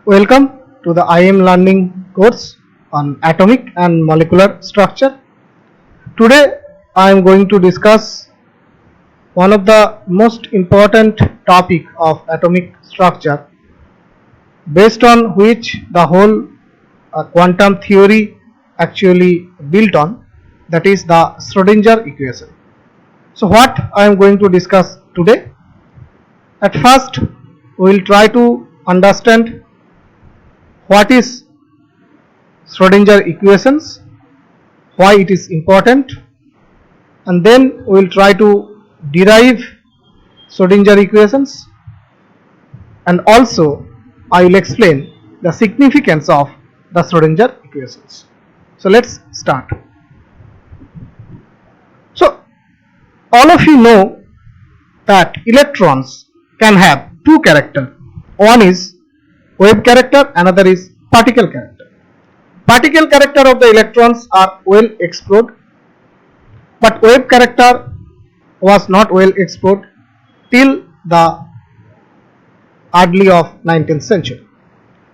Welcome to the IM learning course on atomic and molecular structure. Today I am going to discuss one of the most important topic of atomic structure, based on which the whole quantum theory actually built on, that is the Schrodinger equation. So what I am going to discuss today? At first we will try to understand what is Schrodinger equations, why it is important, and then we will try to derive Schrodinger equations, and also I will explain the significance of the Schrodinger equations. So let's start. So all of you know that electrons can have two characters. One is wave character, another is particle character. Particle character of the electrons are well explored, but wave character was not well explored till the early of 19th century.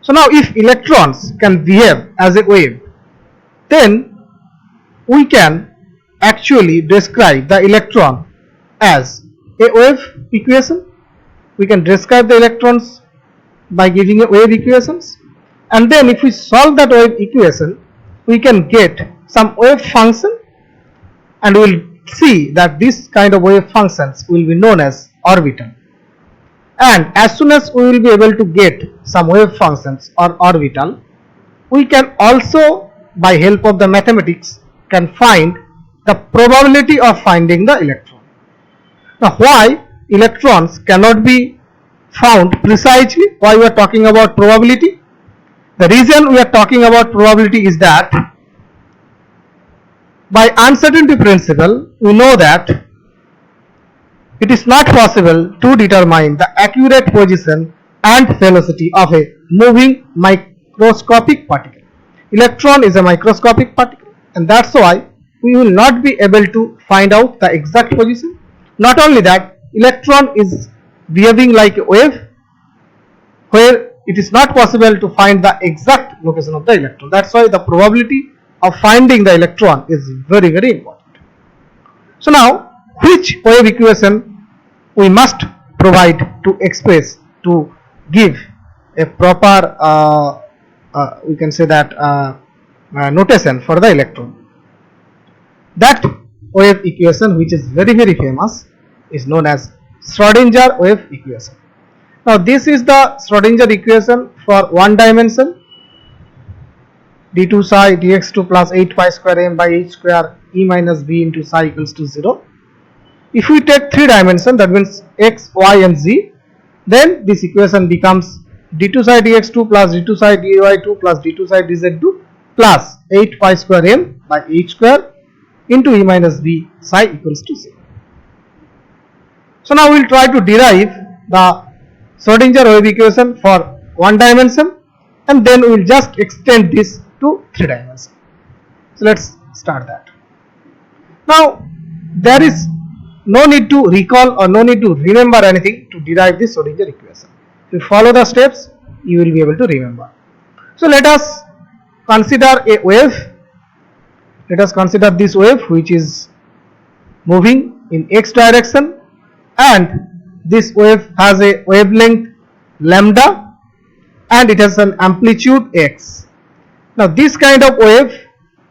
So now if electrons can behave as a wave, then we can actually describe the electron as a wave equation. We can describe the electrons by giving a wave equations, and then if we solve that wave equation, we can get some wave function, and we will see that this kind of wave functions will be known as orbital. And as soon as we will be able to get some wave functions or orbital, we can also, by help of the mathematics, can find the probability of finding the electron. Now why electrons cannot be found precisely, why we are talking about probability? The reason we are talking about probability is that by uncertainty principle we know that it is not possible to determine the accurate position and velocity of a moving microscopic particle. Electron is a microscopic particle, and that's why we will not be able to find out the exact position. Not only that, electron is behaving like a wave, where it is not possible to find the exact location of the electron. That's why the probability of finding the electron is very important. So now, which wave equation we must provide to express, to give a proper we can say that notation for the electron? That wave equation, which is very famous, is known as Schrodinger wave equation. Now this is the Schrodinger equation for one dimension, d2 psi dx2 plus 8 pi square m by h square e minus b into psi equals to 0. If we take 3 dimension, that means x, y and z, then this equation becomes d2 psi dx2 plus d2 psi dy2 plus d2 psi dz2 plus 8 pi square m by h square into e minus b psi equals to 0. So now we will try to derive the Schrodinger wave equation for one dimension, and then we will just extend this to 3 dimensions. So let's start that. Now there is no need to recall or no need to remember anything to derive this Schrodinger equation. If you follow the steps, you will be able to remember. So let us consider a wave. Let us consider this wave which is moving in x direction, and this wave has a wavelength lambda and it has an amplitude x. Now this kind of wave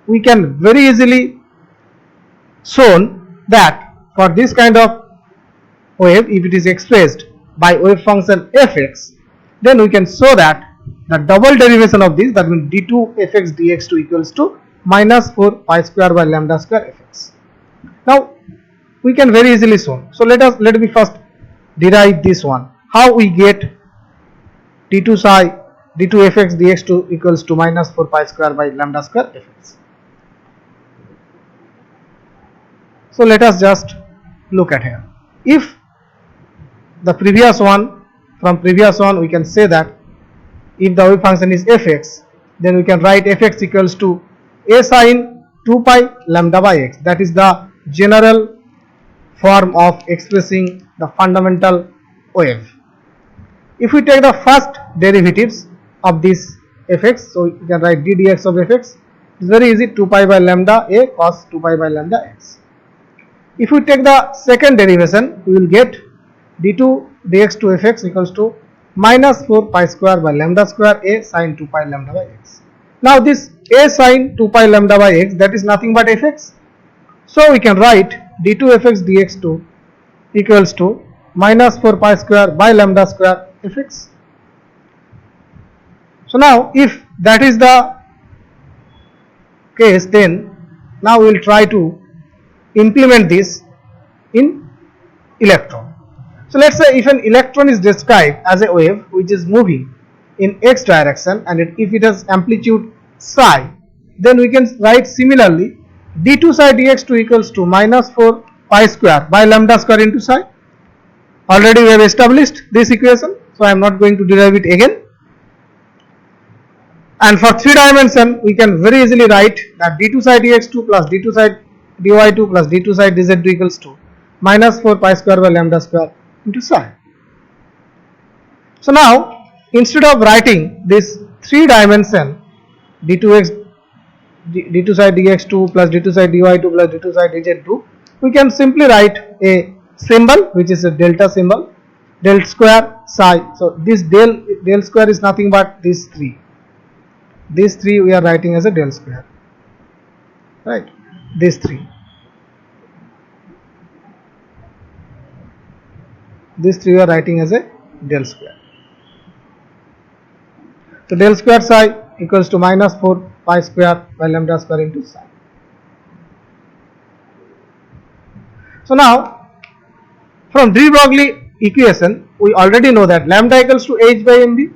we can very easily shown that for this kind of wave, if it is expressed by wave function fx, then we can show that the double derivation of this, that means d2 fx dx2 equals to minus 4 pi square by lambda square fx. Now we can very easily show. So let me first derive this one. How we get d2 psi d2 fx dx2 equals to minus 4 pi square by lambda square fx. So let us just look at here. If the previous one, from previous one we can say that if the wave function is fx, then we can write fx equals to a sine 2 pi lambda by x. That is the general form of expressing the fundamental wave. If we take the first derivatives of this fx. So you can write d dx of fx. It's very easy, 2 pi by lambda a cos 2 pi by lambda x. If we take the second derivation, we will get d2 dx to fx equals to minus 4 pi square by lambda square a sin 2 pi lambda by x. Now this a sin 2 pi lambda by x, that is nothing but fx. So we can write d2 fx dx2 equals to minus 4 pi square by lambda square fx. So now if that is the case, then now we will try to implement this in electron. So let's say if an electron is described as a wave which is moving in x direction, and if it has amplitude psi, then we can write similarly d2 psi dx2 equals to minus 4 pi square by lambda square into psi. Already we have established this equation, so I am not going to derive it again. And for 3 dimension, we can very easily write that d2 psi dx2 plus d2 psi dy2 plus d2 psi dz2 equals to minus 4 pi square by lambda square into psi. So now, instead of writing this 3 dimension d2 psi dx2 plus d2 psi dy2 plus d2 psi dz2, we can simply write a symbol which is a delta symbol, del square psi. So this del square is nothing but these 3. These 3 we are writing as a del square, right? These 3. These 3 we are writing as a del square. So del square psi equals to minus 4 pi square by lambda square into psi. So now from de Broglie equation, we already know that lambda equals to h by mb.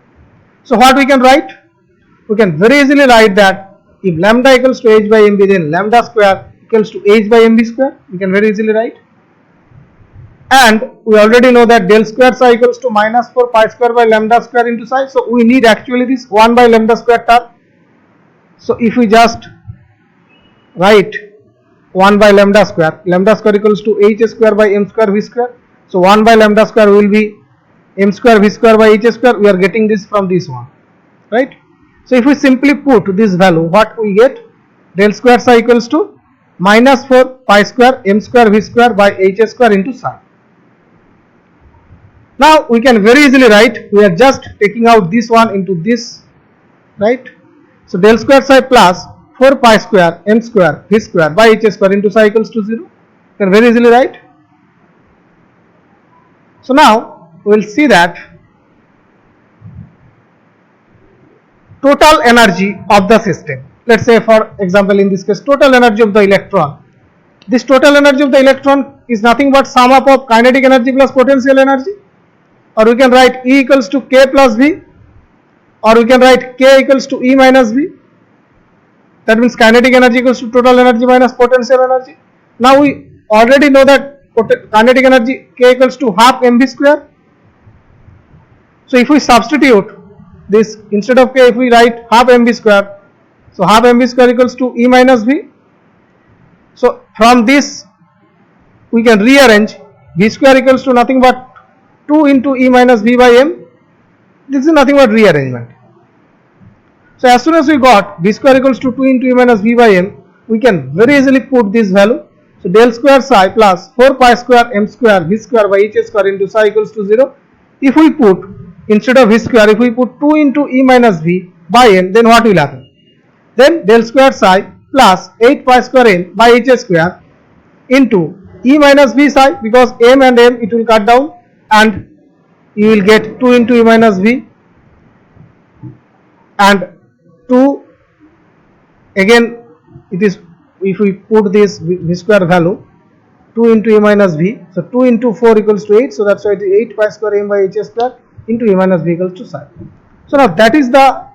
So what we can write? We can very easily write that if lambda equals to h by mb, then lambda square equals to h by mb square. We can very easily write. And we already know that del square psi equals to minus 4 pi square by lambda square into psi. So we need actually this 1 by lambda square term. So if we just write 1 by lambda square equals to h square by m square v square. So 1 by lambda square will be m square v square by h square. We are getting this from this one, right? So if we simply put this value, what we get? Del square psi equals to minus 4 pi square m square v square by h square into psi. Now we can very easily write, we are just taking out this one into this, right? So del square psi plus 4 pi square m square v square by h square into psi equals to 0. You can very easily write. So now we will see that total energy of the system. Let's say for example in this case total energy of the electron. This total energy of the electron is nothing but sum up of kinetic energy plus potential energy. Or we can write E equals to K plus V, or we can write K equals to E minus V. That means kinetic energy equals to total energy minus potential energy. Now we already know that kinetic energy K equals to half mv square. So if we substitute this, instead of K, if we write half mv square, so half mv square equals to E minus V. So from this we can rearrange V square equals to nothing but 2 into E minus V by M. This is nothing but rearrangement. So as soon as we got V square equals to 2 into E minus V by M, we can very easily put this value. So del square psi plus 4 pi square m square V square by h square into psi equals to 0. If we put, instead of V square, if we put 2 into E minus V by M, then what will happen? Then del square psi plus 8 pi square m by h square into E minus V psi, because m and m it will cut down, and you will get 2 into E minus V, and 2 again it is, if we put this V square value 2 into E minus V, so 2 into 4 equals to 8, so that's why it is 8 pi square m by h square into E minus V equals to psi. So now that is the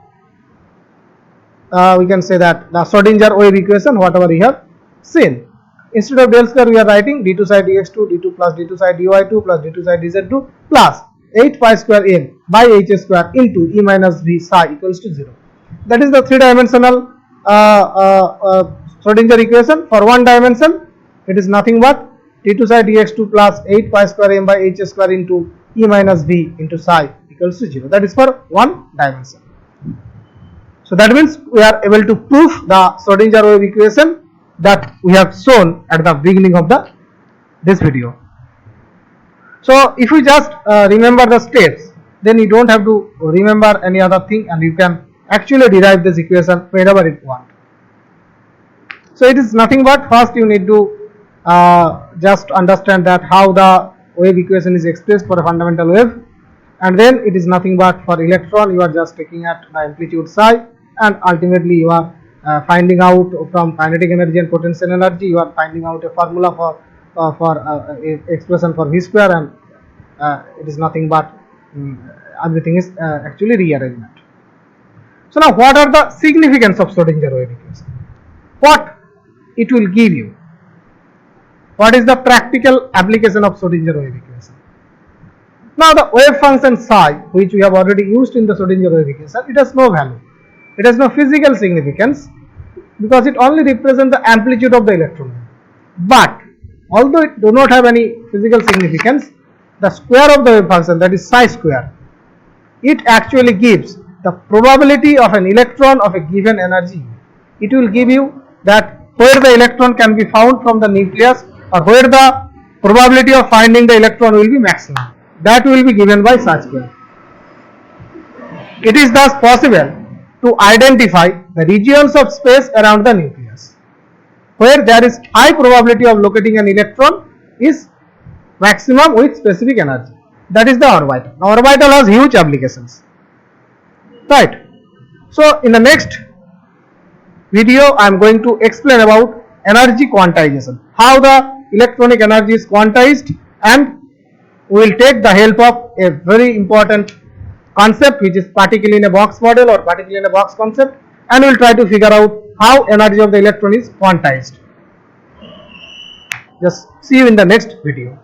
we can say that the Schrodinger wave equation whatever we have seen. Instead of del square we are writing d2 psi dx2 d2 plus d2 psi dy2 plus d2 psi dz2 plus 8 pi square m by h square into E minus V psi equals to 0. That is the 3-dimensional Schrodinger equation. For 1 dimension it is nothing but d2 psi dx2 plus 8 pi square m by h square into E minus V into psi equals to 0. That is for 1 dimension. So that means we are able to prove the Schrodinger wave equation that we have shown at the beginning of this video. So if you just remember the steps, then you don't have to remember any other thing, and you can actually derive this equation whenever you want. So it is nothing but, first you need to just understand that how the wave equation is expressed for a fundamental wave, and then it is nothing but for electron you are just taking at the amplitude psi, and ultimately you are finding out from kinetic energy and potential energy, you are finding out a formula for expression for v square, and it is nothing but everything is actually rearrangement. So now what are the significance of Schrodinger wave equation? What it will give you? What is the practical application of Schrodinger wave equation? Now the wave function psi, which we have already used in the Schrodinger wave equation, it has no value. It has no physical significance because it only represents the amplitude of the electron. But although it do not have any physical significance, the square of the wave function, that is psi square, it actually gives the probability of an electron of a given energy. It will give you that where the electron can be found from the nucleus, or where the probability of finding the electron will be maximum. That will be given by psi square. It is thus possible to identify the regions of space around the nucleus where there is high probability of locating an electron is maximum with specific energy. That is the orbital. The orbital has huge applications, right? So in the next video I am going to explain about energy quantization, how the electronic energy is quantized, and we will take the help of a very important concept which is particle in a box model or particle in a box concept, and we will try to figure out how energy of the electron is quantized. Just see you in the next video.